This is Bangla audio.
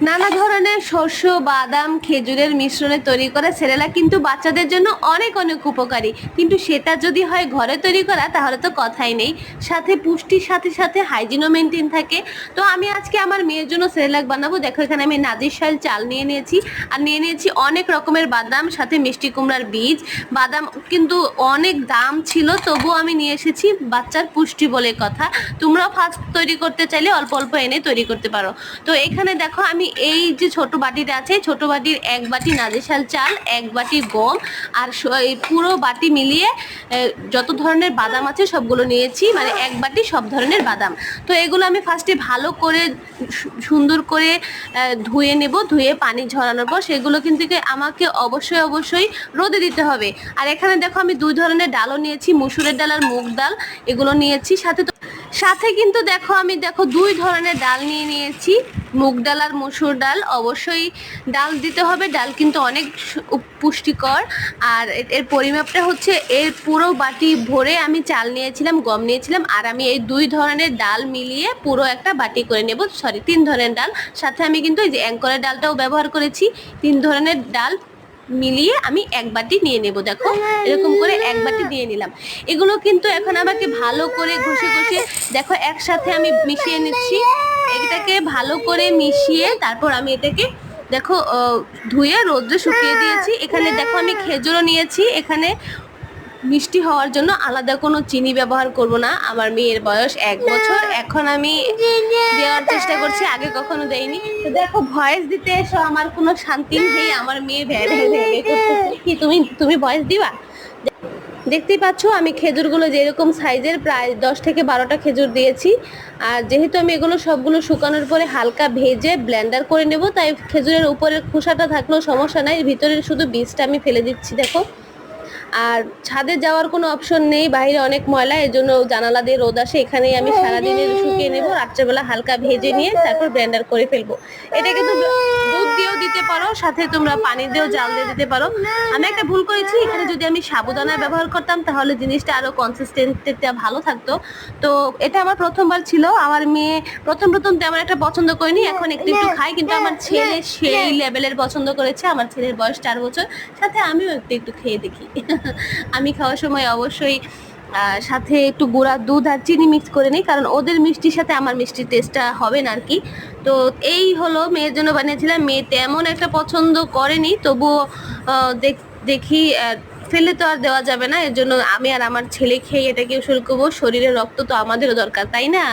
নানা ধরনের শস্য, বাদাম, খেজুরের মিশ্রণে তৈরি করা সেরেলাক কিন্তু বাচ্চাদের জন্য অনেক অনেক উপকারী। কিন্তু সেটা যদি হয় ঘরে তৈরি করা তাহলে তো কথাই নেই। সাথে পুষ্টির সাথে সাথে হাইজিনও মেনটেন থাকে। তো আমি আজকে আমার মেয়ের জন্য সেরেলাক বানাবো। দেখো এখানে আমি নাজিরশাইল চাল নিয়ে নিয়েছি আর নিয়ে নিয়েছি অনেক রকমের বাদাম, সাথে মিষ্টি কুমড়ার বীজ। বাদাম কিন্তু অনেক দাম ছিল, তবুও আমি নিয়ে এসেছি, বাচ্চার পুষ্টি বলে কথা। তোমরাও ফাস্ট তৈরি করতে চাইলে অল্প অল্প এনে তৈরি করতে পারো। তো এখানে দেখো আমি এই যে ছোট বাটিটা আছে, ছোট বাটির 1 বাটি নাজিরশাইল চাল, 1 বাটি গম আর এই পুরো বাটি মিলিয়ে যত ধরনের বাদাম আছে সবগুলো নিয়েছি, মানে 1 বাটি সব ধরনের বাদাম। তো এগুলো আমি ফার্স্টে ভালো করে সুন্দর করে ধুয়ে নেব। ধুয়ে পানি ঝরানোর পর সেগুলো কিন্তু আমাকে অবশ্যই অবশ্যই রোদে দিতে হবে। আর এখানে দেখো আমি 2 ধরনের ডালও নিয়েছি, মসুরের ডাল আর মুগ ডাল, এগুলো নিয়েছি। সাথে কিন্তু দেখো আমি 2 ধরনের ডাল নিয়ে নিয়েছি, মুগ ডাল আর মসুর ডাল। অবশ্যই ডাল দিতে হবে, ডাল কিন্তু অনেক পুষ্টিকর। আর এর পরিমাপটা হচ্ছে, এর পুরো বাটি ভরে আমি চাল নিয়েছিলাম, গম নিয়েছিলাম, আর আমি এই 2 ধরনের ডাল মিলিয়ে পুরো একটা বাটি করে নেব। 3 ধরনের ডাল, সাথে আমি কিন্তু এই যে অ্যাঙ্করের ডালটাও ব্যবহার করেছি। 3 ধরনের ডাল মিলিয়ে আমি 1 বাটি নিয়ে নেব। দেখো এরকম করে 1 বাটি দিয়ে নিলাম। এগুলো কিন্তু এখন আমাকে ভালো করে ঘষে ঘষে দেখো একসাথে আমি মিশিয়ে নিচ্ছি। এটাকে ভালো করে মিশিয়ে তারপর আমি এটাকে দেখো ধুয়ে রোদ্রে শুকিয়ে দিয়েছি। এখানে দেখো আমি খেজুরও নিয়েছি। এখানে মিষ্টি হওয়ার জন্য আলাদা কোনো চিনি ব্যবহার করব না। আমার মেয়ের বয়স 1 বছর, এখন আমি দেওয়ার চেষ্টা করছি, আগে কখনো দেইনি। তো দেখো ভয়েস দিতে এসো, আমার কোনো শান্তি নেই, আমার মেয়ে ভ্যা ভ্যা ভ্যা করতেছে। কি তুমি ভয়েস দিবা? দেখতেই পাচ্ছ আমি খেজুরগুলো যেরকম সাইজের প্রায় 10 থেকে 12টা খেজুর দিয়েছি। আর যেহেতু আমি এগুলো সবগুলো শুকানোর পরে হালকা ভেজে ব্লেন্ডার করে নেব, তাই খেজুরের উপরের খোসাটা থাকলেও সমস্যা নাই, ভিতরের শুধু বীজটা আমি ফেলে দিচ্ছি। দেখো আর ছাদে যাওয়ার কোনো অপশন নেই, বাইরে অনেক ময়লা, এজন্য জানালা দিয়ে রোদ আসে, এখানেই আমি সারাদিনে শুকিয়ে নেব। রাত্রেবেলা হালকা ভেজে নিয়ে তারপর ব্লেন্ডার করে ফেলবো। এটাকে তো দুধ দিয়েও দিতে পারো, সাথে তোমরা পানি দিয়েও জাল দিয়ে দিতে পারো। আমি একটা ভুল করেছি, এখানে যদি আমি সাবুদানা ব্যবহার করতাম তাহলে জিনিসটা আরো কনসিস্টেন্সিটা ভালো থাকতো। তো এটা আমার প্রথমবার ছিল। আমার মেয়ে প্রথম তেমন একটা পছন্দ করেনি, এখন একটু একটু খায়, কিন্তু আমার ছেলে সেই লেভেলের পছন্দ করেছে। আমার ছেলের বয়স 4 বছর, সাথে আমিও একটু একটু খেয়ে দেখি। আমি খাওয়ার সময় অবশ্যই সাথে একটু গুঁড়া দুধ আর চিনি মিক্স করে নিই, কারণ ওদের মিষ্টির সাথে আমার মিষ্টির টেস্টটা হবে না আর কি। তো এই হলো, মেয়ের জন্য বানিয়েছিলাম। মেয়ে তেমন একটা পছন্দ করেনি, তবুও দেখি ফেলে তো আর দেওয়া যাবে না, এর জন্য আমি আর আমার ছেলে খেয়ে এটাকে শুরু করবো। শরীরে রক্ত তো আমাদেরও দরকার, তাই না?